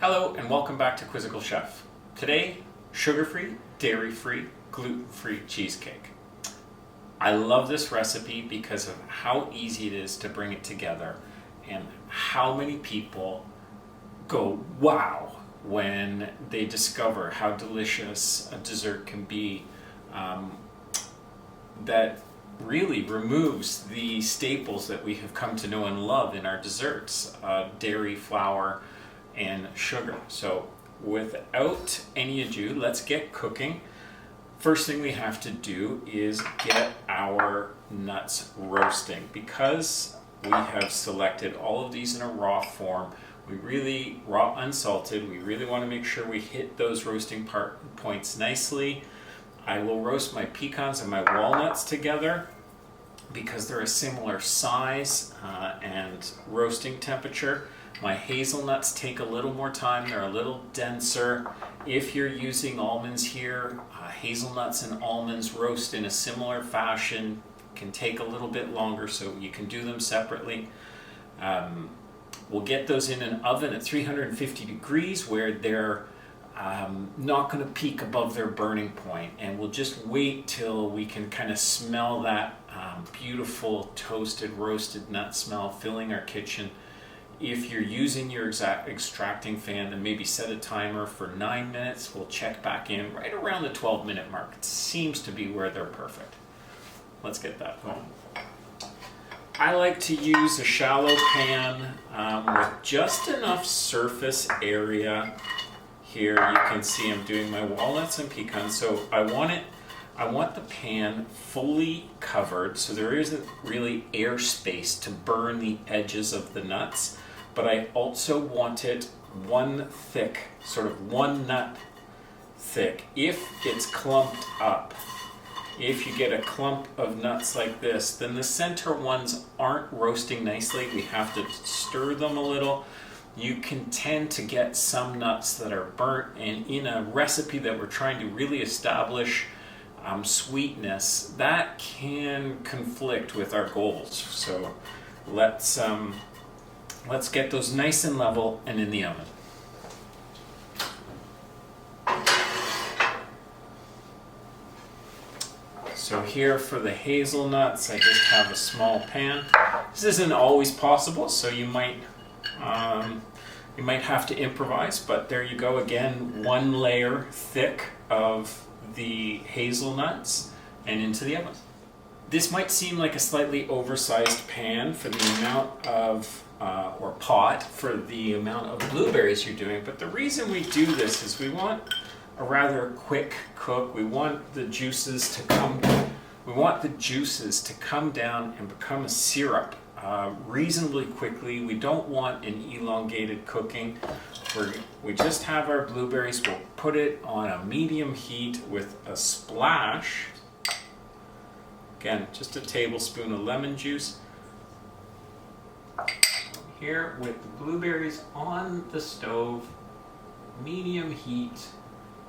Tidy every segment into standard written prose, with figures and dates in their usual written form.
Hello and welcome back to Quizzical Chef. Today, sugar-free, dairy-free, gluten-free cheesecake. I love this recipe because of how easy it is to bring it together and how many people go wow when they discover how delicious a dessert can be that really removes the staples that we have come to know and love in our desserts, dairy, flour, and sugar. So without any ado, let's get cooking. First thing we have to do is get our nuts roasting. Because we have selected all of these in a raw form, raw unsalted, we really want to make sure we hit those roasting points nicely. I will roast my pecans and my walnuts together because they're a similar size and roasting temperature. My hazelnuts take a little more time, they're a little denser. If you're using almonds here, hazelnuts and almonds roast in a similar fashion, can take a little bit longer, so you can do them separately. We'll get those in an oven at 350 degrees where they're not going to peak above their burning point, and we'll just wait till we can kind of smell that beautiful toasted roasted nut smell filling our kitchen. If you're using your extracting fan, then maybe set a timer for 9 minutes. We'll check back in right around the 12-minute mark. It seems to be where they're perfect. Let's get that going. I like to use a shallow pan with just enough surface area. Here you can see I'm doing my walnuts and pecans, so I want the pan fully covered so there isn't really air space to burn the edges of the nuts, but I also want it one nut thick. If it's clumped up, if you get a clump of nuts like this, then the center ones aren't roasting nicely. We have to stir them a little. You can tend to get some nuts that are burnt, and in a recipe that we're trying to really establish sweetness, that can conflict with our goals. So let's get those nice and level and in the oven. So here for the hazelnuts, I just have a small pan. This isn't always possible, so you might have to improvise, but there you go again, one layer thick of the hazelnuts and into the oven. This might seem like a slightly oversized pan for the amount of, or pot for the amount of blueberries you're doing, but the reason we do this is we want a rather quick cook. We want the juices to come down and become a syrup reasonably quickly. We don't want an elongated cooking. We just have our blueberries. We'll put it on a medium heat with a splash. Again, just a tablespoon of lemon juice. Here with the blueberries on the stove, medium heat.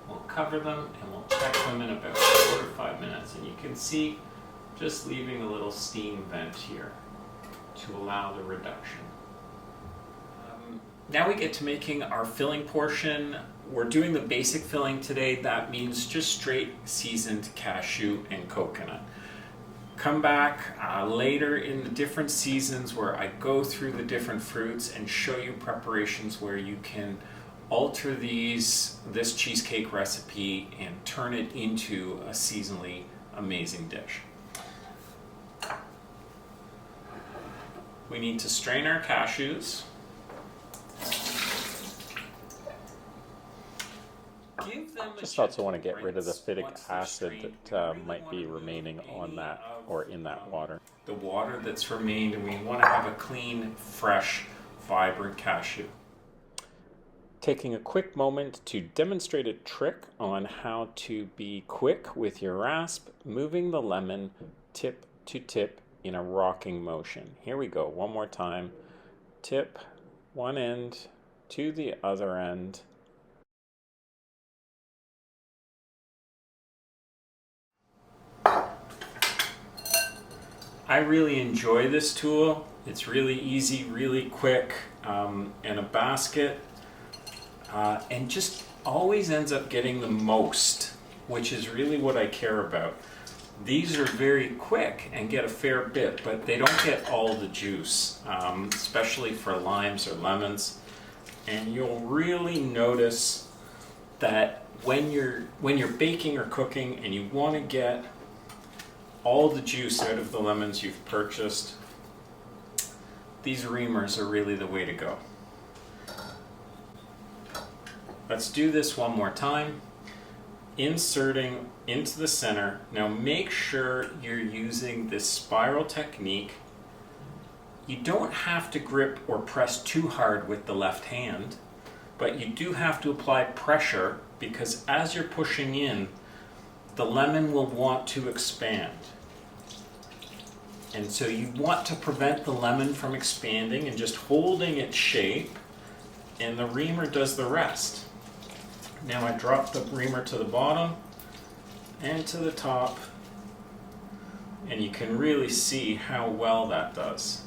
We'll cover them and we'll check them in about 4 to 5 minutes. And you can see just leaving a little steam vent here to allow the reduction. Now we get to making our filling portion. We're doing the basic filling today. That means just straight seasoned cashew and coconut. Come back later in the different seasons where I go through the different fruits and show you preparations where you can alter this cheesecake recipe and turn it into a seasonally amazing dish. We need to strain our cashews. Just also want to get rid of the phytic acid that might be remaining on that or in that water. The water that's remained, and we want to have a clean, fresh, vibrant cashew. Taking a quick moment to demonstrate a trick on how to be quick with your rasp, moving the lemon tip to tip in a rocking motion. Here we go, one more time. Tip one end to the other end. I really enjoy this tool. It's really easy, really quick, and a basket. and just always ends up getting the most, which is really what I care about. These are very quick and get a fair bit, but they don't get all the juice, especially for limes or lemons. And you'll really notice that when you're baking or cooking and you want to get all the juice out of the lemons you've purchased, these reamers are really the way to go. Let's do this one more time. Inserting into the center. Now make sure you're using this spiral technique. You don't have to grip or press too hard with the left hand, but you do have to apply pressure because as you're pushing in, the lemon will want to expand. And so you want to prevent the lemon from expanding and just holding its shape, and the reamer does the rest. Now I drop the reamer to the bottom and to the top, and you can really see how well that does.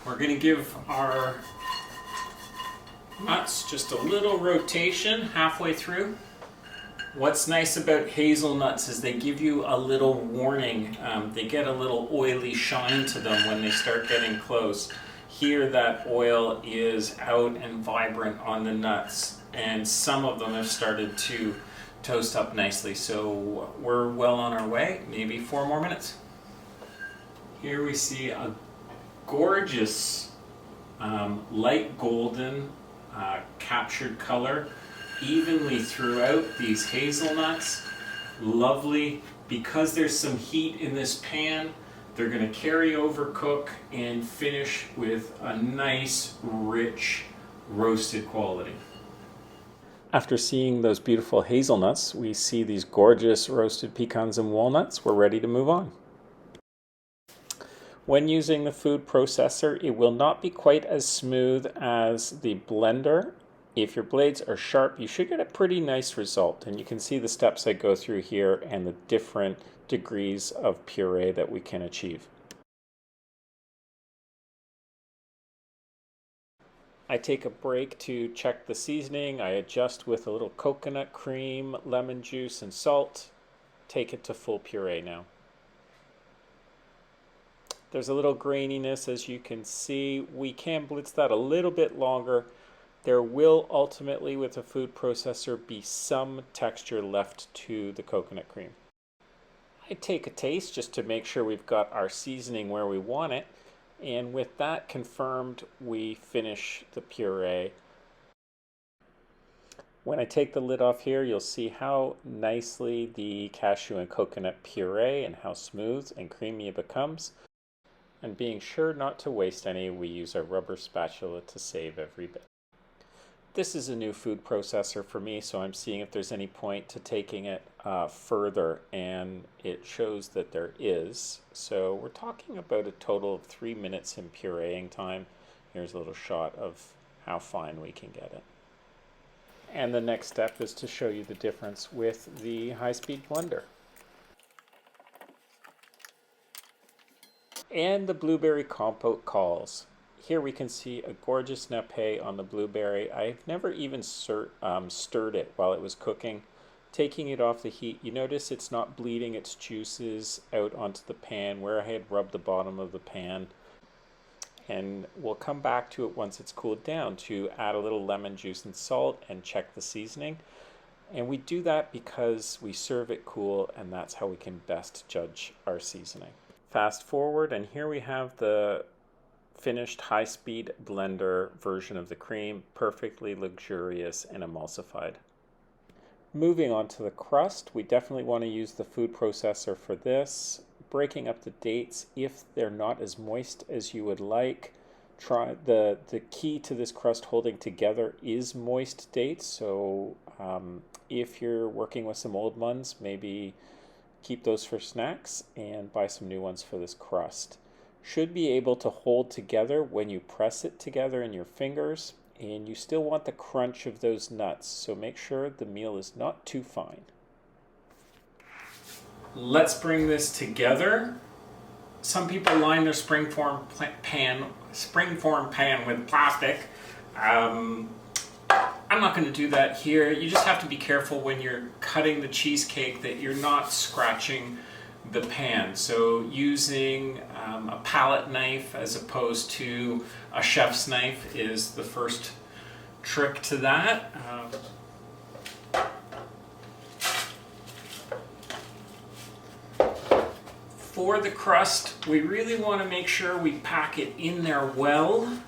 We're going to give our nuts just a little rotation halfway through. What's nice about hazelnuts is they give you a little warning. They get a little oily shine to them when they start getting close. Here that oil is out and vibrant on the nuts, and some of them have started to toast up nicely. So we're well on our way, maybe 4 more minutes. Here we see a gorgeous light golden captured color evenly throughout these hazelnuts. Lovely. Because there's some heat in this pan, they're going to carry over, cook, and finish with a nice, rich, roasted quality. After seeing those beautiful hazelnuts, we see these gorgeous roasted pecans and walnuts. We're ready to move on. When using the food processor, it will not be quite as smooth as the blender. If your blades are sharp, you should get a pretty nice result. And you can see the steps I go through here and the different degrees of puree that we can achieve. I take a break to check the seasoning. I adjust with a little coconut cream, lemon juice, and salt. Take it to full puree now. There's a little graininess, as you can see. We can blitz that a little bit longer. There will ultimately, with a food processor, be some texture left to the coconut cream. I take a taste just to make sure we've got our seasoning where we want it. And with that confirmed, we finish the puree. When I take the lid off here, you'll see how nicely the cashew and coconut puree and how smooth and creamy it becomes. And being sure not to waste any, we use our rubber spatula to save every bit. This is a new food processor for me, so I'm seeing if there's any point to taking it further, and it shows that there is. So we're talking about a total of 3 minutes in pureeing time. Here's a little shot of how fine we can get it. And the next step is to show you the difference with the high-speed blender. And the blueberry compote calls. Here we can see a gorgeous nappe on the blueberry. I've never even stirred it while it was cooking. Taking it off the heat, you notice it's not bleeding its juices out onto the pan where I had rubbed the bottom of the pan. And we'll come back to it once it's cooled down to add a little lemon juice and salt and check the seasoning. And we do that because we serve it cool, and that's how we can best judge our seasoning. Fast forward, and here we have the finished high-speed blender version of the cream, perfectly luxurious and emulsified. Moving on to the crust, we definitely want to use the food processor for this. Breaking up the dates if they're not as moist as you would like. Try the key to this crust holding together is moist dates, so if you're working with some old ones, maybe keep those for snacks and buy some new ones for this crust. Should be able to hold together when you press it together in your fingers, and you still want the crunch of those nuts, so make sure the meal is not too fine. let's bring this together. Some people line their springform pan with plastic. I'm not going to do that here. You just have to be careful when you're cutting the cheesecake that you're not scratching the pan. So using a palette knife as opposed to a chef's knife is the first trick to that. For the crust, we really want to make sure we pack it in there well.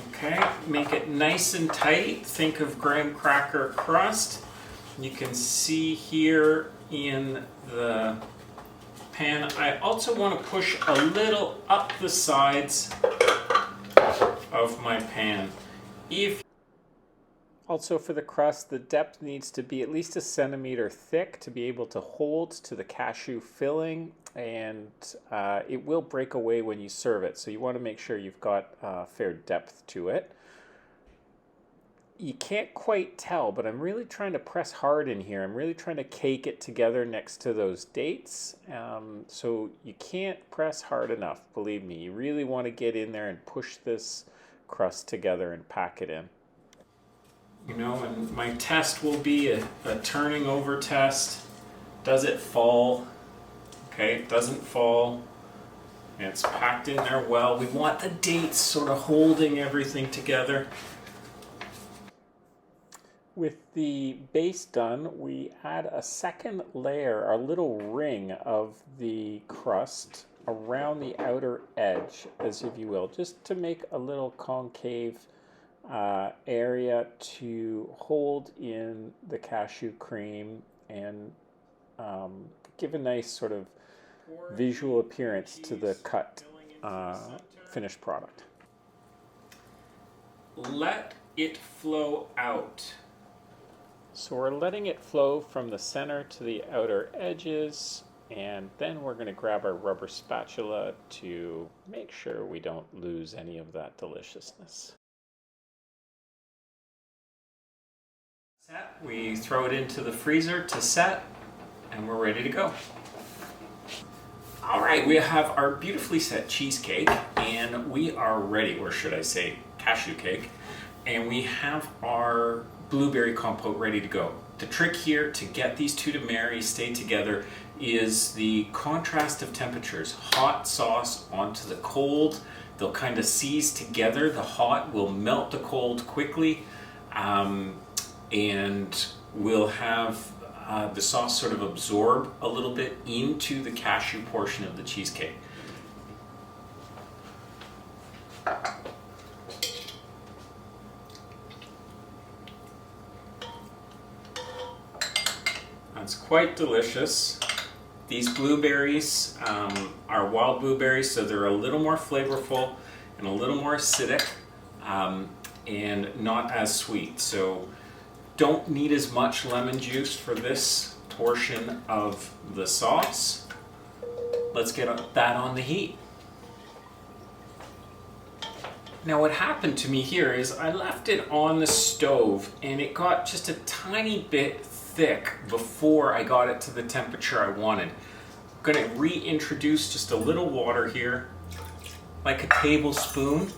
Okay, make it nice and tight. Think of graham cracker crust. You can see here in the pan, I also want to push a little up the sides of my pan. Also for the crust, the depth needs to be at least 1 centimeter thick to be able to hold to the cashew filling, and it will break away when you serve it. So you want to make sure you've got fair depth to it. You can't quite tell, but I'm really trying to press hard in here. I'm really trying to cake it together next to those dates. So you can't press hard enough, believe me. You really want to get in there and push this crust together and pack it in. You know, and my test will be a turning over test. Does it fall? Okay, it doesn't fall. And it's packed in there well. We want the dates sort of holding everything together. With the base done, we add a second layer, a little ring of the crust around the outer edge, as if you will, just to make a little concave area to hold in the cashew cream and give a nice sort of visual appearance to the cut finished product. Let it flow out. So we're letting it flow from the center to the outer edges, and then we're going to grab our rubber spatula to make sure we don't lose any of that deliciousness. We throw it into the freezer to set, and we're ready to go. All right, we have our beautifully set cheesecake, and we are ready, or should I say cashew cake, and we have our blueberry compote ready to go. The trick here to get these two to stay together, is the contrast of temperatures. Hot sauce onto the cold, they'll kind of seize together. The hot will melt the cold quickly, and we'll have the sauce sort of absorb a little bit into the cashew portion of the cheesecake. That's quite delicious. These blueberries are wild blueberries, so they're a little more flavorful and a little more acidic, and not as sweet. So don't need as much lemon juice for this portion of the sauce. Let's get that on the heat. Now what happened to me here is I left it on the stove and it got just a tiny bit thick before I got it to the temperature I wanted. I'm going to reintroduce just a little water here, like a tablespoon.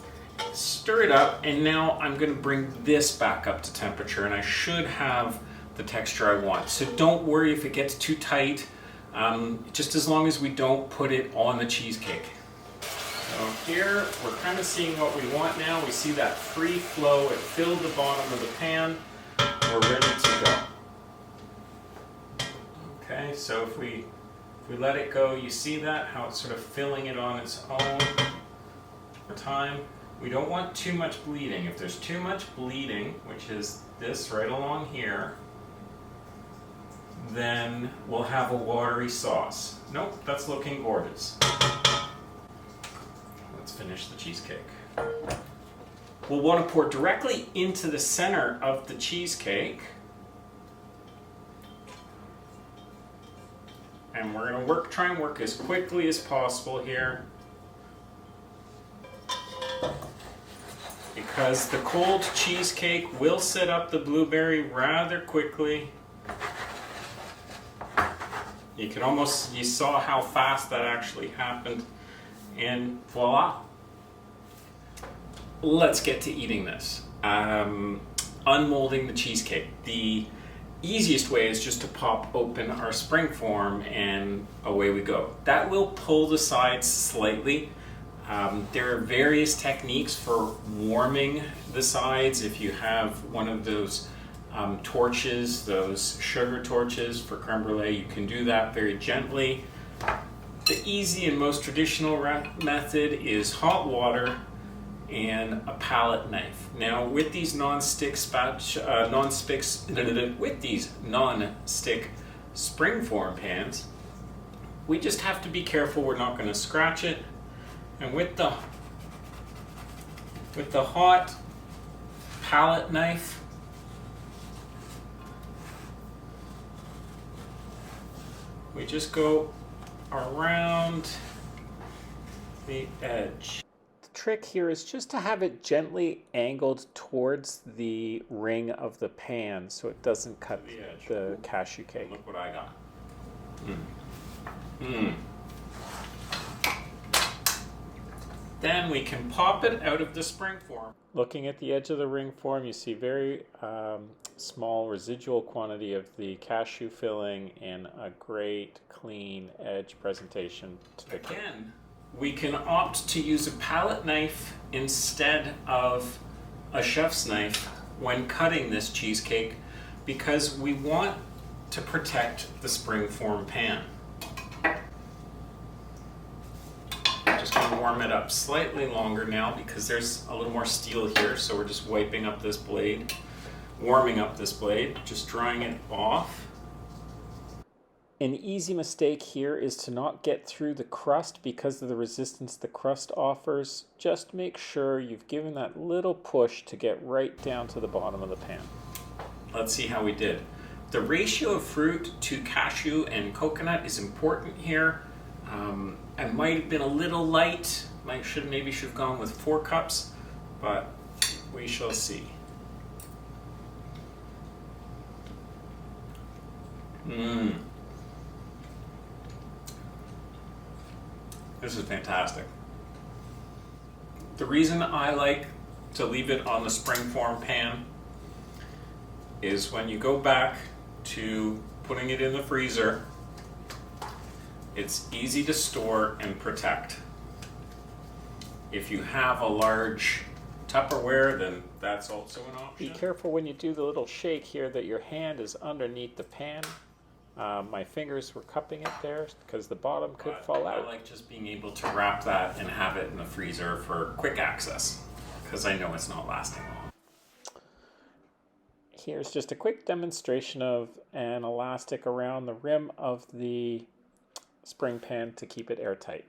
Stir it up, and now I'm going to bring this back up to temperature, and I should have the texture I want. So don't worry if it gets too tight, just as long as we don't put it on the cheesecake. So here we're kind of seeing what we want now. We see that free flow, it filled the bottom of the pan. We're ready to go. Okay, so if we let it go, you see that, how it's sort of filling it on its own over time. We don't want too much bleeding. If there's too much bleeding, which is this right along here, then we'll have a watery sauce. Nope, that's looking gorgeous. Let's finish the cheesecake. We'll want to pour directly into the center of the cheesecake. And we're going to try and work as quickly as possible here, because the cold cheesecake will set up the blueberry rather quickly. You saw how fast that actually happened, and voila. Let's get to eating this. Unmolding the cheesecake. The easiest way is just to pop open our springform and away we go. That will pull the sides slightly. There are various techniques for warming the sides. If you have one of those torches, those sugar torches for creme brulee, you can do that very gently. The easy and most traditional method is hot water and a palette knife. Now, with these non-stick springform pans, we just have to be careful we're not going to scratch it. And with the hot palette knife, we just go around the edge. The trick here is just to have it gently angled towards the ring of the pan so it doesn't cut the cashew cake. Look what I got. Mm. Then we can pop it out of the springform. Looking at the edge of the ring form, you see very small residual quantity of the cashew filling and a great clean edge presentation to the cake. Again, we can opt to use a palette knife instead of a chef's knife when cutting this cheesecake because we want to protect the springform pan. Just going to warm it up slightly longer now because there's a little more steel here, so we're just wiping up this blade, warming up this blade, just drying it off. An easy mistake here is to not get through the crust because of the resistance the crust offers. Just make sure you've given that little push to get right down to the bottom of the pan. Let's see how we did. The ratio of fruit to cashew and coconut is important here. I might have been a little light. Maybe should have gone with 4 cups, but we shall see. This is fantastic. The reason I like to leave it on the springform pan is when you go back to putting it in the freezer, it's easy to store and protect. If you have a large Tupperware, then that's also an option. Be careful when you do the little shake here that your hand is underneath the pan. My fingers were cupping it there because the bottom could fall out. I like just being able to wrap that and have it in the freezer for quick access because I know it's not lasting long. Here's just a quick demonstration of an elastic around the rim of the spring pan to keep it airtight.